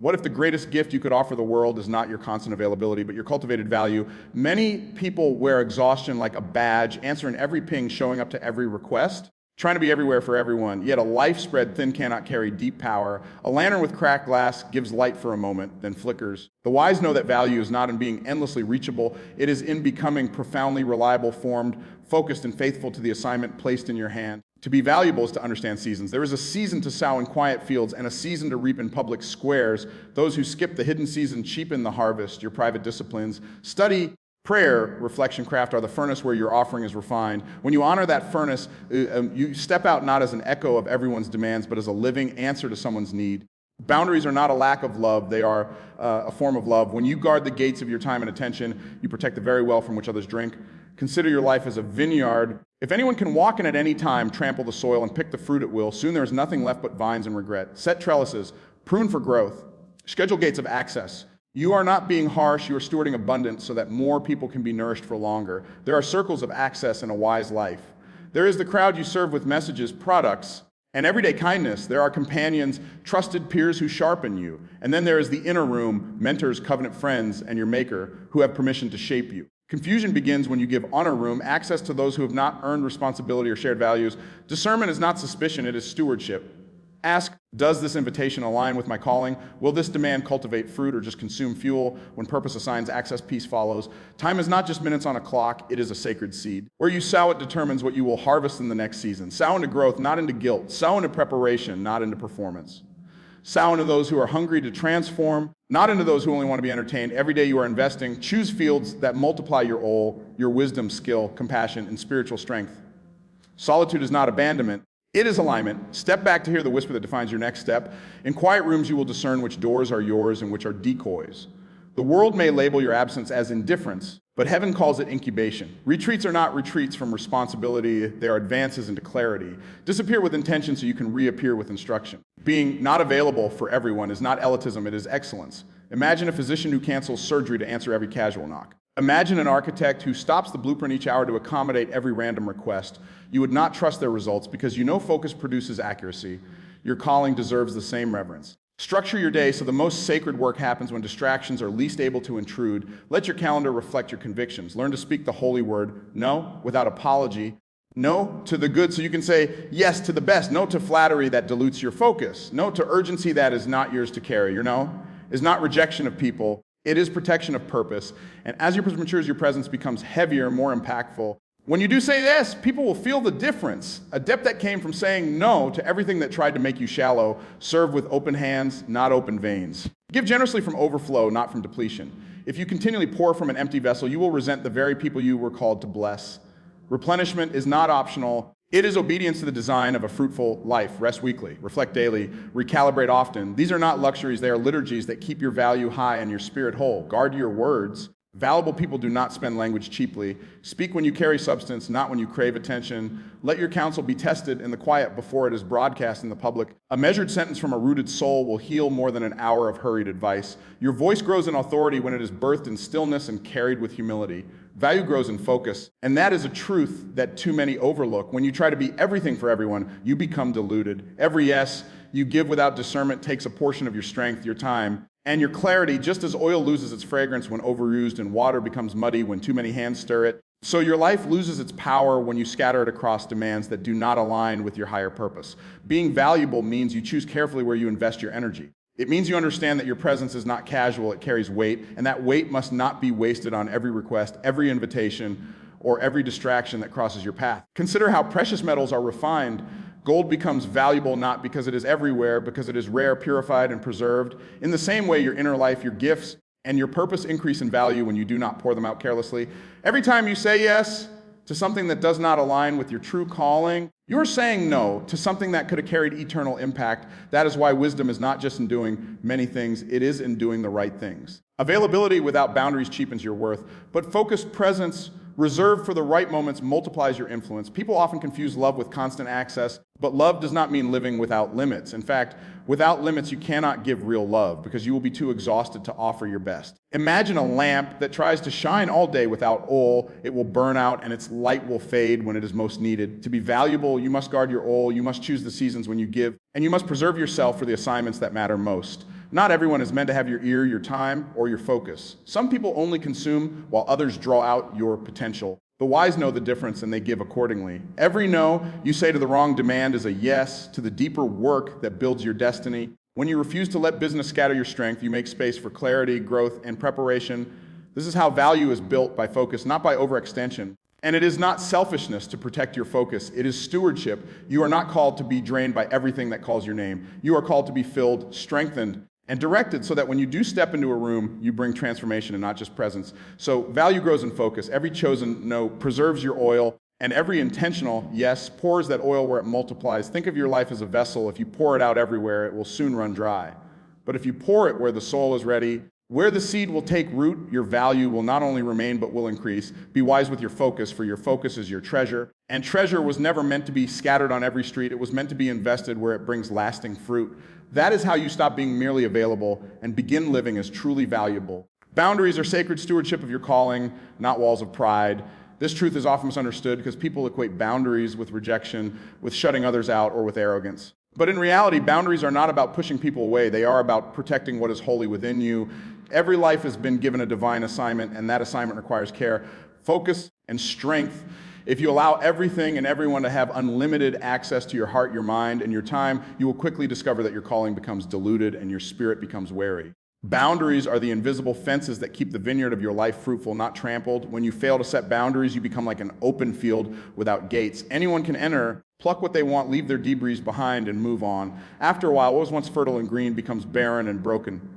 What if the greatest gift you could offer the world is not your constant availability, but your cultivated value? Many people wear exhaustion like a badge, answering every ping, showing up to every request, trying to be everywhere for everyone. Yet a life spread thin cannot carry deep power. A lantern with cracked glass gives light for a moment, then flickers. The wise know that value is not in being endlessly reachable. It is in becoming profoundly reliable, formed, focused, and faithful to the assignment placed in your hand. To be valuable is to understand seasons. There is a season to sow in quiet fields and a season to reap in public squares. Those who skip the hidden season cheapen the harvest. Your private disciplines, study, prayer, reflection, craft are the furnace where your offering is refined. When you honor that furnace, you step out not as an echo of everyone's demands, but as a living answer to someone's need. Boundaries are not a lack of love, they are a form of love. When you guard the gates of your time and attention, you protect the very well from which others drink. Consider your life as a vineyard. If anyone can walk in at any time, trample the soil, and pick the fruit at will, soon there is nothing left but vines and regret. Set trellises, prune for growth, schedule gates of access. You are not being harsh, you are stewarding abundance so that more people can be nourished for longer. There are circles of access in a wise life. There is the crowd you serve with messages, products, and everyday kindness. There are companions, trusted peers who sharpen you. And then there is the inner room, mentors, covenant friends, and your maker who have permission to shape you. Confusion begins when you give honor room, access to those who have not earned responsibility or shared values. Discernment is not suspicion, it is stewardship. Ask, does this invitation align with my calling? Will this demand cultivate fruit or just consume fuel? When purpose assigns access, peace follows. Time is not just minutes on a clock, it is a sacred seed. Where you sow it determines what you will harvest in the next season. Sow into growth, not into guilt. Sow into preparation, not into performance. Sow into those who are hungry to transform, not into those who only want to be entertained. Every day you are investing. Choose fields that multiply your oil, your wisdom, skill, compassion, and spiritual strength. Solitude is not abandonment. It is alignment. Step back to hear the whisper that defines your next step. In quiet rooms, you will discern which doors are yours and which are decoys. The world may label your absence as indifference, but heaven calls it incubation. Retreats are not retreats from responsibility. They are advances into clarity. Disappear with intention so you can reappear with instruction. Being not available for everyone is not elitism, it is excellence. Imagine a physician who cancels surgery to answer every casual knock. Imagine an architect who stops the blueprint each hour to accommodate every random request. You would not trust their results because you know focus produces accuracy. Your calling deserves the same reverence. Structure your day so the most sacred work happens when distractions are least able to intrude. Let your calendar reflect your convictions. Learn to speak the holy word, no, without apology. No to the good so you can say yes to the best. No to flattery that dilutes your focus. No to urgency that is not yours to carry. Your no is not rejection of people. It is protection of purpose. And as your purpose matures, your presence becomes heavier, more impactful. When you do say yes, people will feel the difference. A depth that came from saying no to everything that tried to make you shallow. Serve with open hands, not open veins. Give generously from overflow, not from depletion. If you continually pour from an empty vessel, you will resent the very people you were called to bless. Replenishment is not optional. It is obedience to the design of a fruitful life. Rest weekly, reflect daily, recalibrate often. These are not luxuries, they are liturgies that keep your value high and your spirit whole. Guard your words. Valuable people do not spend language cheaply. Speak when you carry substance, not when you crave attention. Let your counsel be tested in the quiet before it is broadcast in the public. A measured sentence from a rooted soul will heal more than an hour of hurried advice. Your voice grows in authority when it is birthed in stillness and carried with humility. Value grows in focus, and that is a truth that too many overlook. When you try to be everything for everyone, you become diluted. Every yes you give without discernment takes a portion of your strength, your time, and your clarity, just as oil loses its fragrance when overused and water becomes muddy when too many hands stir it. So your life loses its power when you scatter it across demands that do not align with your higher purpose. Being valuable means you choose carefully where you invest your energy. It means you understand that your presence is not casual, it carries weight, and that weight must not be wasted on every request, every invitation, or every distraction that crosses your path. Consider how precious metals are refined. Gold becomes valuable not because it is everywhere, because it is rare, purified, and preserved. In the same way, your inner life, your gifts, and your purpose increase in value when you do not pour them out carelessly. Every time you say yes to something that does not align with your true calling, you're saying no to something that could have carried eternal impact. That is why wisdom is not just in doing many things, it is in doing the right things. Availability without boundaries cheapens your worth, but focused presence reserved for the right moments multiplies your influence. People often confuse love with constant access, but love does not mean living without limits. In fact, without limits, you cannot give real love because you will be too exhausted to offer your best. Imagine a lamp that tries to shine all day without oil. It will burn out and its light will fade when it is most needed. To be valuable, you must guard your oil, you must choose the seasons when you give, and you must preserve yourself for the assignments that matter most. Not everyone is meant to have your ear, your time, or your focus. Some people only consume while others draw out your potential. The wise know the difference and they give accordingly. Every no you say to the wrong demand is a yes to the deeper work that builds your destiny. When you refuse to let business scatter your strength, you make space for clarity, growth, and preparation. This is how value is built, by focus, not by overextension. And it is not selfishness to protect your focus. It is stewardship. You are not called to be drained by everything that calls your name. You are called to be filled, strengthened, and directed so that when you do step into a room, you bring transformation and not just presence. So value grows in focus. Every chosen no preserves your oil, and every intentional yes pours that oil where it multiplies. Think of your life as a vessel. If you pour it out everywhere, it will soon run dry. But if you pour it where the soil is ready, where the seed will take root, your value will not only remain but will increase. Be wise with your focus, for your focus is your treasure. And treasure was never meant to be scattered on every street. It was meant to be invested where it brings lasting fruit. That is how you stop being merely available and begin living as truly valuable. Boundaries are sacred stewardship of your calling, not walls of pride. This truth is often misunderstood because people equate boundaries with rejection, with shutting others out, or with arrogance. But in reality, boundaries are not about pushing people away. They are about protecting what is holy within you. Every life has been given a divine assignment, and that assignment requires care, focus, and strength. If you allow everything and everyone to have unlimited access to your heart, your mind, and your time, you will quickly discover that your calling becomes diluted and your spirit becomes wary. Boundaries are the invisible fences that keep the vineyard of your life fruitful, not trampled. When you fail to set boundaries, you become like an open field without gates. Anyone can enter, pluck what they want, leave their debris behind, and move on. After a while, what was once fertile and green becomes barren and broken.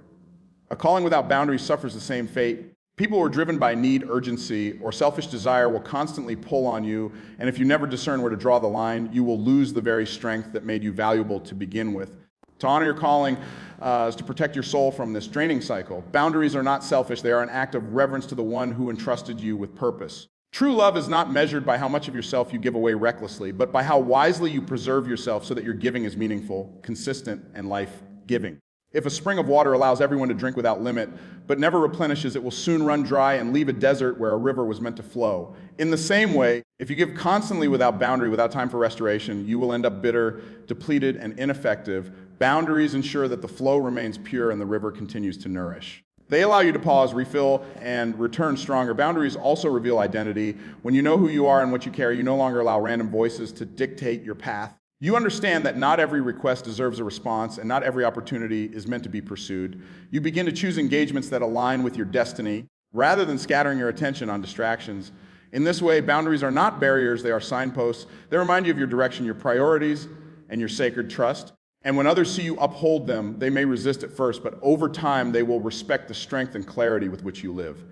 A calling without boundaries suffers the same fate. People who are driven by need, urgency, or selfish desire will constantly pull on you, and if you never discern where to draw the line, you will lose the very strength that made you valuable to begin with. To honor your calling is to protect your soul from this draining cycle. Boundaries are not selfish. They are an act of reverence to the one who entrusted you with purpose. True love is not measured by how much of yourself you give away recklessly, but by how wisely you preserve yourself so that your giving is meaningful, consistent, and life-giving. If a spring of water allows everyone to drink without limit, but never replenishes, it will soon run dry and leave a desert where a river was meant to flow. In the same way, if you give constantly without boundary, without time for restoration, you will end up bitter, depleted, and ineffective. Boundaries ensure that the flow remains pure and the river continues to nourish. They allow you to pause, refill, and return stronger. Boundaries also reveal identity. When you know who you are and what you carry, you no longer allow random voices to dictate your path. You understand that not every request deserves a response and not every opportunity is meant to be pursued. You begin to choose engagements that align with your destiny rather than scattering your attention on distractions. In this way, boundaries are not barriers, they are signposts. They remind you of your direction, your priorities, and your sacred trust. And when others see you uphold them, they may resist at first, but over time, they will respect the strength and clarity with which you live.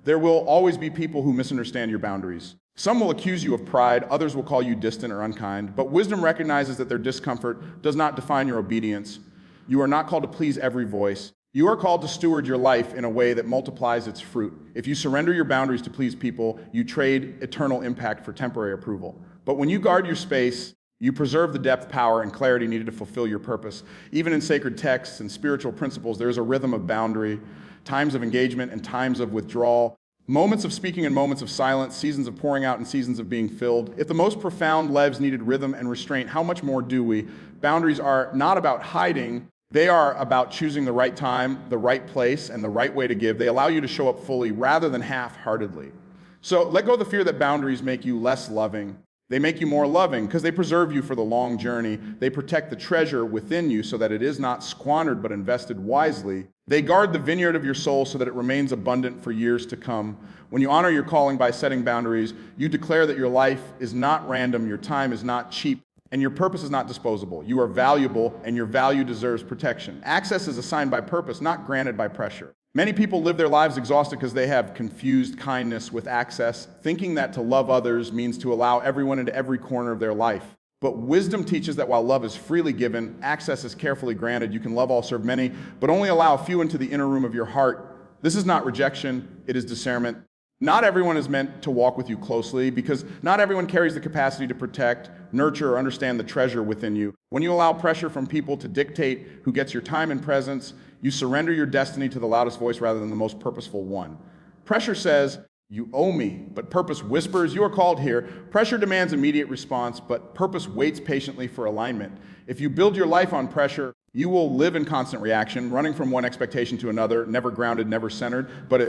There will always be people who misunderstand your boundaries. Some will accuse you of pride, others will call you distant or unkind, but wisdom recognizes that their discomfort does not define your obedience. You are not called to please every voice. You are called to steward your life in a way that multiplies its fruit. If you surrender your boundaries to please people, you trade eternal impact for temporary approval. But when you guard your space, you preserve the depth, power, and clarity needed to fulfill your purpose. Even in sacred texts and spiritual principles, there is a rhythm of boundary, times of engagement and times of withdrawal. Moments of speaking and moments of silence, seasons of pouring out and seasons of being filled. If the most profound lives needed rhythm and restraint, how much more do we? Boundaries are not about hiding. They are about choosing the right time, the right place, and the right way to give. They allow you to show up fully rather than half-heartedly. So let go of the fear that boundaries make you less loving. They make you more loving because they preserve you for the long journey. They protect the treasure within you so that it is not squandered but invested wisely. They guard the vineyard of your soul so that it remains abundant for years to come. When you honor your calling by setting boundaries, you declare that your life is not random, your time is not cheap, and your purpose is not disposable. You are valuable, and your value deserves protection. Access is assigned by purpose, not granted by pressure. Many people live their lives exhausted because they have confused kindness with access, thinking that to love others means to allow everyone into every corner of their life. But wisdom teaches that while love is freely given, access is carefully granted. You can love all, serve many, but only allow a few into the inner room of your heart. This is not rejection, it is discernment. Not everyone is meant to walk with you closely because not everyone carries the capacity to protect, nurture, or understand the treasure within you. When you allow pressure from people to dictate who gets your time and presence, you surrender your destiny to the loudest voice rather than the most purposeful one. Pressure says, "You owe me," but purpose whispers, "You are called here." Pressure demands immediate response, but purpose waits patiently for alignment. If you build your life on pressure, You will live in constant reaction, running from one expectation to another, never grounded, never centered. But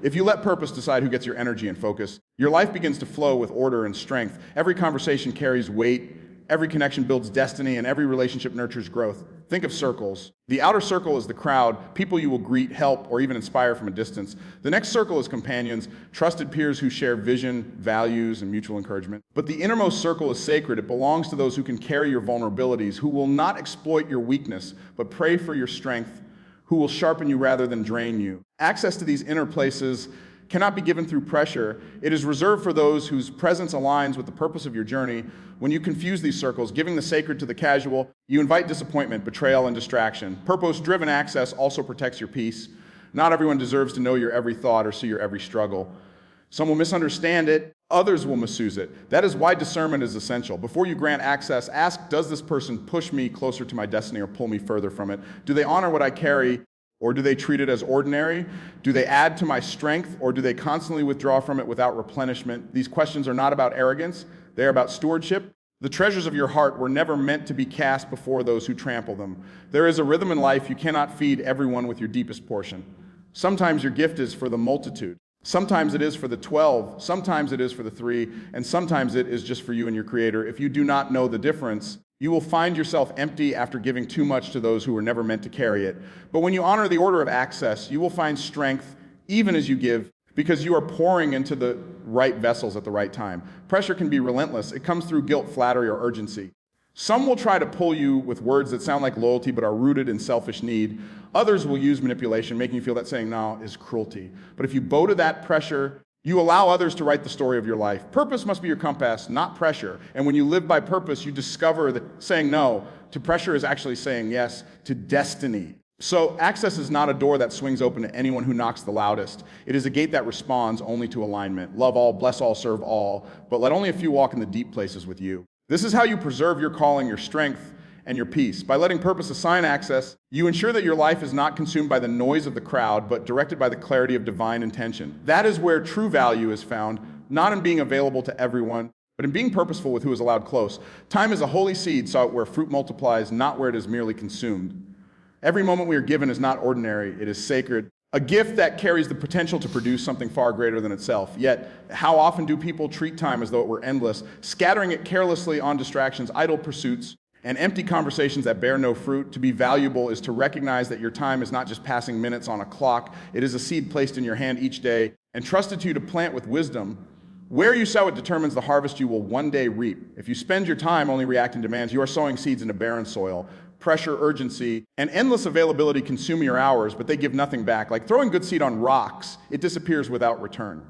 if you let purpose decide who gets your energy and focus, your life begins to flow with order and strength. Every conversation carries weight, every connection builds destiny, and every relationship nurtures growth. Think of circles. The outer circle is the crowd, people you will greet, help, or even inspire from a distance. The next circle is companions, trusted peers who share vision, values, and mutual encouragement. But the innermost circle is sacred. It belongs to those who can carry your vulnerabilities, who will not exploit your weakness, but pray for your strength, who will sharpen you rather than drain you. Access to these inner places cannot be given through pressure. It is reserved for those whose presence aligns with the purpose of your journey. When you confuse these circles, giving the sacred to the casual, you invite disappointment, betrayal, and distraction. Purpose-driven access also protects your peace. Not everyone deserves to know your every thought or see your every struggle. Some will misunderstand it, others will misuse it. That is why discernment is essential. Before you grant access, ask, does this person push me closer to my destiny or pull me further from it? Do they honor what I carry? Or do they treat it as ordinary? Do they add to my strength, or do they constantly withdraw from it without replenishment? These questions are not about arrogance, they are about stewardship. The treasures of your heart were never meant to be cast before those who trample them. There is a rhythm in life. You cannot feed everyone with your deepest portion. Sometimes your gift is for the multitude. Sometimes it is for the 12, sometimes it is for the 3, and sometimes it is just for you and your Creator. If you do not know the difference, you will find yourself empty after giving too much to those who were never meant to carry it. But when you honor the order of access, you will find strength even as you give, because you are pouring into the right vessels at the right time. Pressure can be relentless. It comes through guilt, flattery, or urgency. Some will try to pull you with words that sound like loyalty but are rooted in selfish need. Others will use manipulation, making you feel that saying no is cruelty. But if you bow to that pressure, you allow others to write the story of your life. Purpose must be your compass, not pressure. And when you live by purpose, you discover that saying no to pressure is actually saying yes to destiny. So access is not a door that swings open to anyone who knocks the loudest. It is a gate that responds only to alignment. Love all, bless all, serve all, but let only a few walk in the deep places with you. This is how you preserve your calling, your strength, and your peace. By letting purpose assign access, you ensure that your life is not consumed by the noise of the crowd, but directed by the clarity of divine intention. That is where true value is found, not in being available to everyone, but in being purposeful with who is allowed close. Time is a holy seed sought where fruit multiplies, not where it is merely consumed. Every moment we are given is not ordinary, it is sacred. A gift that carries the potential to produce something far greater than itself. Yet, how often do people treat time as though it were endless, scattering it carelessly on distractions, idle pursuits, and empty conversations that bear no fruit? To be valuable is to recognize that your time is not just passing minutes on a clock. It is a seed placed in your hand each day and trusted to you to plant with wisdom. Where you sow it determines the harvest you will one day reap. If you spend your time only reacting to demands, you are sowing seeds into barren soil. Pressure, urgency, and endless availability consume your hours, but they give nothing back. Like throwing good seed on rocks, it disappears without return.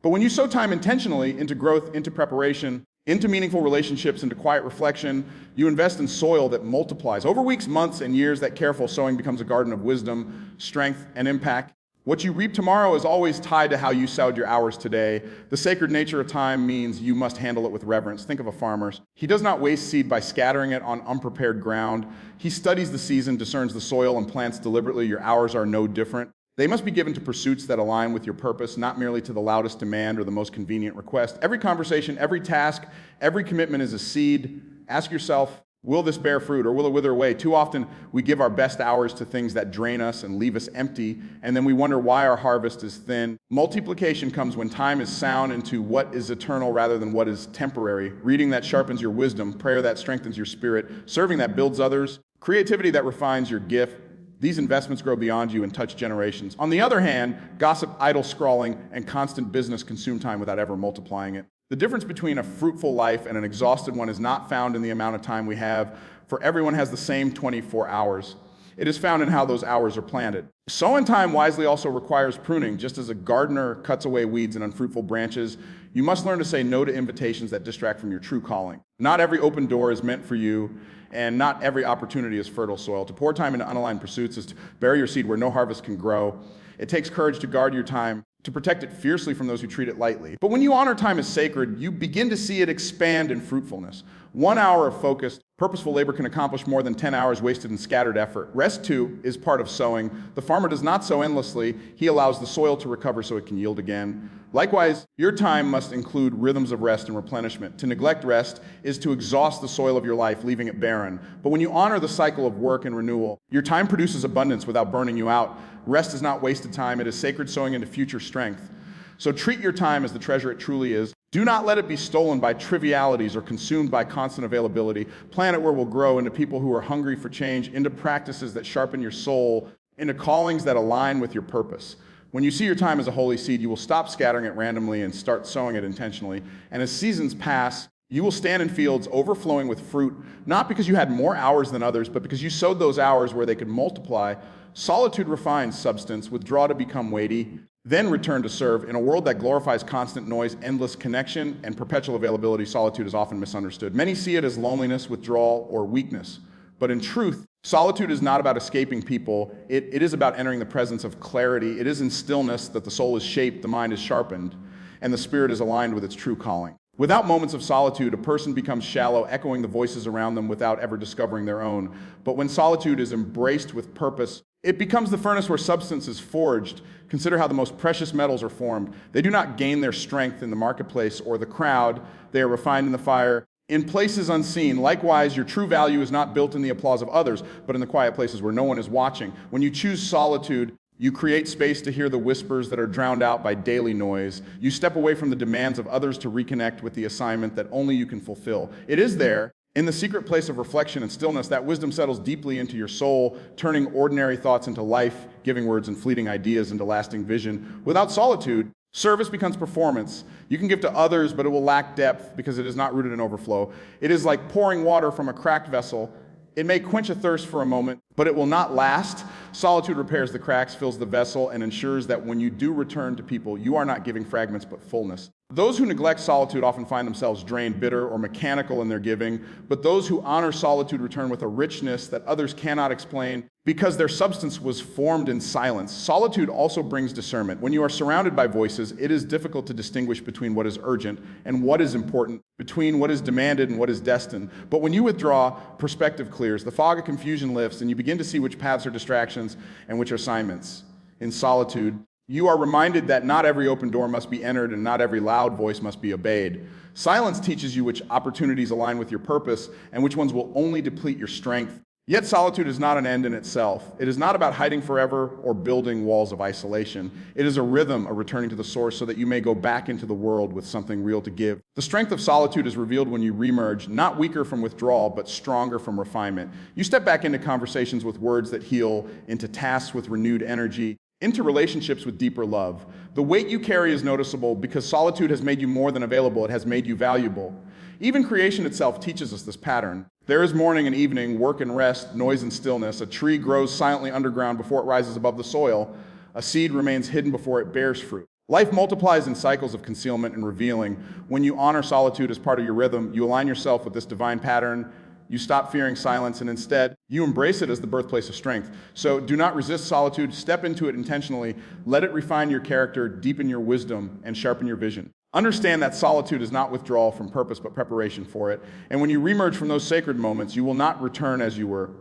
But when you sow time intentionally into growth, into preparation, into meaningful relationships, into quiet reflection, you invest in soil that multiplies. Over weeks, months, and years, that careful sowing becomes a garden of wisdom, strength, and impact. What you reap tomorrow is always tied to how you sowed your hours today. The sacred nature of time means you must handle it with reverence. Think of a farmer. He does not waste seed by scattering it on unprepared ground. He studies the season, discerns the soil, and plants deliberately. Your hours are no different. They must be given to pursuits that align with your purpose, not merely to the loudest demand or the most convenient request. Every conversation, every task, every commitment is a seed. Ask yourself, will this bear fruit or will it wither away? Too often we give our best hours to things that drain us and leave us empty, and then we wonder why our harvest is thin. Multiplication comes when time is sound into what is eternal rather than what is temporary. Reading that sharpens your wisdom, prayer that strengthens your spirit, serving that builds others, creativity that refines your gift. These investments grow beyond you and touch generations. On the other hand, gossip, idle scrawling, and constant business consume time without ever multiplying it. The difference between a fruitful life and an exhausted one is not found in the amount of time we have, for everyone has the same 24 hours. It is found in how those hours are planted. Sowing time wisely also requires pruning. Just as a gardener cuts away weeds and unfruitful branches, you must learn to say no to invitations that distract from your true calling. Not every open door is meant for you, and not every opportunity is fertile soil. To pour time into unaligned pursuits is to bury your seed where no harvest can grow. It takes courage to guard your time, to protect it fiercely from those who treat it lightly. But when you honor time as sacred, you begin to see it expand in fruitfulness. 1 hour of focused, Purposeful labor can accomplish more than 10 hours wasted in scattered effort. Rest, too, is part of sowing. The farmer does not sow endlessly. He allows the soil to recover so it can yield again. Likewise, your time must include rhythms of rest and replenishment. To neglect rest is to exhaust the soil of your life, leaving it barren. But when you honor the cycle of work and renewal, your time produces abundance without burning you out. Rest is not wasted time. It is sacred sowing into future strength. So treat your time as the treasure it truly is. Do not let it be stolen by trivialities or consumed by constant availability. Plan it where we'll grow into people who are hungry for change, into practices that sharpen your soul, into callings that align with your purpose. When you see your time as a holy seed, you will stop scattering it randomly and start sowing it intentionally. And as seasons pass, you will stand in fields overflowing with fruit, not because you had more hours than others, but because you sowed those hours where they could multiply. Solitude refines substance, withdraw to become weighty, then return to serve. In a world that glorifies constant noise, endless connection, and perpetual availability, solitude is often misunderstood. Many see it as loneliness, withdrawal, or weakness. But in truth, solitude is not about escaping people. It is about entering the presence of clarity. It is in stillness that the soul is shaped, the mind is sharpened, and the spirit is aligned with its true calling. Without moments of solitude, a person becomes shallow, echoing the voices around them without ever discovering their own. But when solitude is embraced with purpose, it becomes the furnace where substance is forged. Consider how the most precious metals are formed. They do not gain their strength in the marketplace or the crowd. They are refined in the fire, in places unseen. Likewise, your true value is not built in the applause of others, but in the quiet places where no one is watching. When you choose solitude, you create space to hear the whispers that are drowned out by daily noise. You step away from the demands of others to reconnect with the assignment that only you can fulfill. It is there, in the secret place of reflection and stillness, that wisdom settles deeply into your soul, turning ordinary thoughts into life-giving words and fleeting ideas into lasting vision. Without solitude, service becomes performance. You can give to others, but it will lack depth because it is not rooted in overflow. It is like pouring water from a cracked vessel. It may quench a thirst for a moment, but it will not last. Solitude repairs the cracks, fills the vessel, and ensures that when you do return to people, you are not giving fragments, but fullness. Those who neglect solitude often find themselves drained, bitter, or mechanical in their giving, but those who honor solitude return with a richness that others cannot explain because their substance was formed in silence. Solitude also brings discernment. When you are surrounded by voices, it is difficult to distinguish between what is urgent and what is important, between what is demanded and what is destined. But when you withdraw, perspective clears, the fog of confusion lifts, and you begin to see which paths are distractions and which are assignments. In solitude, you are reminded that not every open door must be entered and not every loud voice must be obeyed. Silence teaches you which opportunities align with your purpose and which ones will only deplete your strength. Yet solitude is not an end in itself. It is not about hiding forever or building walls of isolation. It is a rhythm of returning to the source so that you may go back into the world with something real to give. The strength of solitude is revealed when you remerge, not weaker from withdrawal, but stronger from refinement. You step back into conversations with words that heal, into tasks with renewed energy, into relationships with deeper love. The weight you carry is noticeable because solitude has made you more than available. It has made you valuable. Even creation itself teaches us this pattern. There is morning and evening, work and rest, noise and stillness. A tree grows silently underground before it rises above the soil. A seed remains hidden before it bears fruit. Life multiplies in cycles of concealment and revealing. When you honor solitude as part of your rhythm, you align yourself with this divine pattern. You stop fearing silence, and instead, you embrace it as the birthplace of strength. So do not resist solitude. Step into it intentionally. Let it refine your character, deepen your wisdom, and sharpen your vision. Understand that solitude is not withdrawal from purpose, but preparation for it. And when you remerge from those sacred moments, you will not return as you were.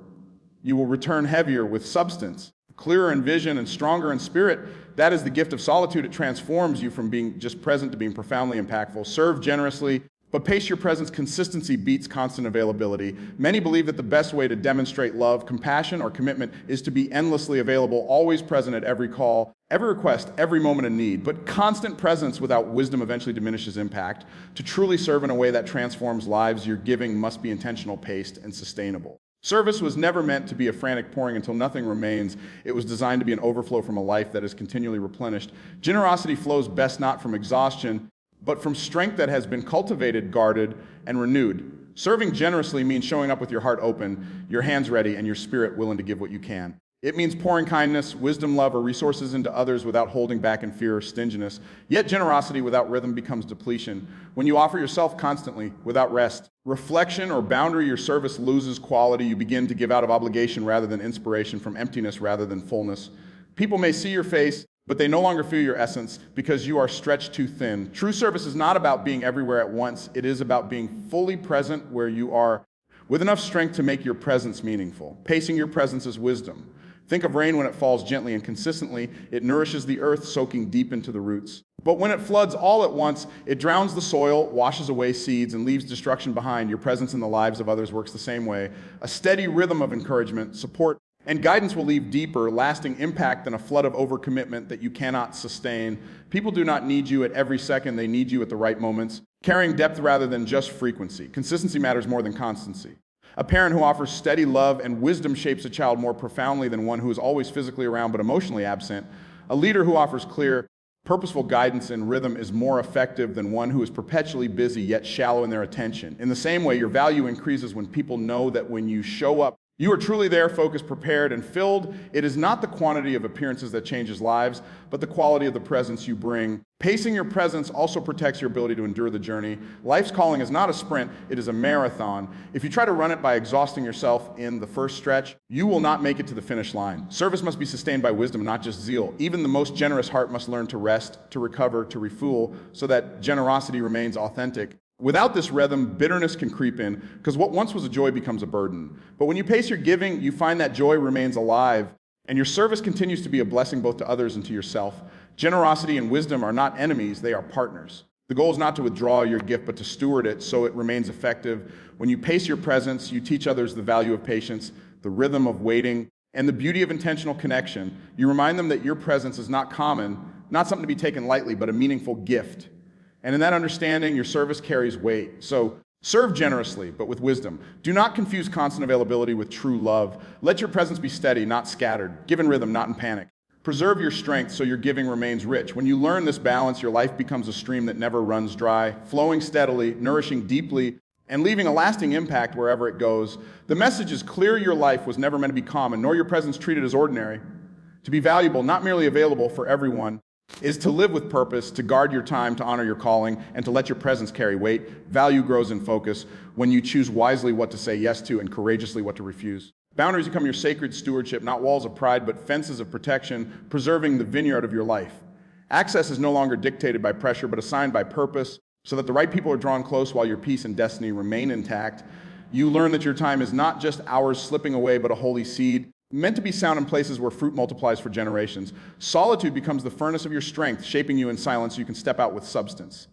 You will return heavier with substance, clearer in vision and stronger in spirit. That is the gift of solitude. It transforms you from being just present to being profoundly impactful. Serve generously, but pace your presence. Consistency beats constant availability. Many believe that the best way to demonstrate love, compassion, or commitment is to be endlessly available, always present at every call, every request, every moment of need. But constant presence without wisdom eventually diminishes impact. To truly serve in a way that transforms lives, your giving must be intentional, paced, and sustainable. Service was never meant to be a frantic pouring until nothing remains. It was designed to be an overflow from a life that is continually replenished. Generosity flows best not from exhaustion, but from strength that has been cultivated, guarded, and renewed. Serving generously means showing up with your heart open, your hands ready, and your spirit willing to give what you can. It means pouring kindness, wisdom, love, or resources into others without holding back in fear or stinginess. Yet generosity without rhythm becomes depletion. When you offer yourself constantly, without rest, reflection, or boundary, your service loses quality. You begin to give out of obligation rather than inspiration, from emptiness rather than fullness. People may see your face, but they no longer feel your essence because you are stretched too thin. True service is not about being everywhere at once. It is about being fully present where with enough strength to make your presence meaningful. Pacing your presence is wisdom. Think of rain when it falls gently and consistently, it nourishes the earth, soaking deep into the roots. But when it floods all at once, it drowns the soil, washes away seeds, and leaves destruction behind. Your presence in the lives of others works the same way. A steady rhythm of encouragement, support, and guidance will leave deeper, lasting impact than a flood of overcommitment that you cannot sustain. People do not need you at every second, they need you at the right moments. Carrying depth rather than just frequency. Consistency matters more than constancy. A parent who offers steady love and wisdom shapes a child more profoundly than one who is always physically around but emotionally absent. A leader who offers clear, purposeful guidance and rhythm is more effective than one who is perpetually busy yet shallow in their attention. In the same way, your value increases when people know that when you show up, you are truly there, focused, prepared, and filled. It is not the quantity of appearances that changes lives, but the quality of the presence you bring. Pacing your presence also protects your ability to endure the journey. Life's calling is not a sprint, it is a marathon. If you try to run it by exhausting yourself in the first stretch, you will not make it to the finish line. Service must be sustained by wisdom, not just zeal. Even the most generous heart must learn to rest, to recover, to refuel, so that generosity remains authentic. Without this rhythm, bitterness can creep in, because what once was a joy becomes a burden. But when you pace your giving, you find that joy remains alive, and your service continues to be a blessing both to others and to yourself. Generosity and wisdom are not enemies, they are partners. The goal is not to withdraw your gift, but to steward it so it remains effective. When you pace your presence, you teach others the value of patience, the rhythm of waiting, and the beauty of intentional connection. You remind them that your presence is not common, not something to be taken lightly, but a meaningful gift. And in that understanding, your service carries weight. So serve generously, but with wisdom. Do not confuse constant availability with true love. Let your presence be steady, not scattered. Give in rhythm, not in panic. Preserve your strength so your giving remains rich. When you learn this balance, your life becomes a stream that never runs dry, flowing steadily, nourishing deeply, and leaving a lasting impact wherever it goes. The message is clear: your life was never meant to be common, nor your presence treated as ordinary. To be valuable, not merely available for everyone, is to live with purpose, to guard your time, to honor your calling, and to let your presence carry weight. Value grows in focus when you choose wisely what to say yes to and courageously what to refuse. Boundaries become your sacred stewardship, not walls of pride, but fences of protection, preserving the vineyard of your life. Access is no longer dictated by pressure, but assigned by purpose, so that the right people are drawn close while your peace and destiny remain intact. You learn that your time is not just hours slipping away, but a holy seed, meant to be sown in places where fruit multiplies for generations. Solitude becomes the furnace of your strength, shaping you in silence so you can step out with substance.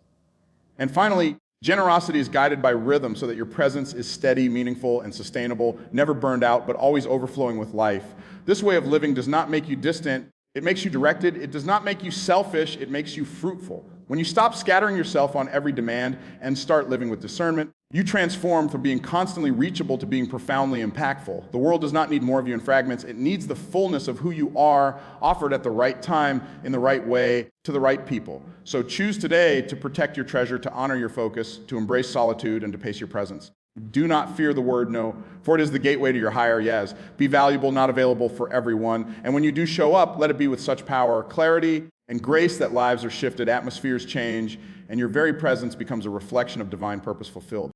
And finally, generosity is guided by rhythm so that your presence is steady, meaningful, and sustainable, never burned out, but always overflowing with life. This way of living does not make you distant, it makes you directed. It does not make you selfish, it makes you fruitful. When you stop scattering yourself on every demand and start living with discernment, you transform from being constantly reachable to being profoundly impactful. The world does not need more of you in fragments. It needs the fullness of who you are, offered at the right time, in the right way, to the right people. So choose today to protect your treasure, to honor your focus, to embrace solitude, and to pace your presence. Do not fear the word no, for it is the gateway to your higher yes. Be valuable, not available for everyone. And when you do show up, let it be with such power, clarity, and grace that lives are shifted, atmospheres change, and your very presence becomes a reflection of divine purpose fulfilled.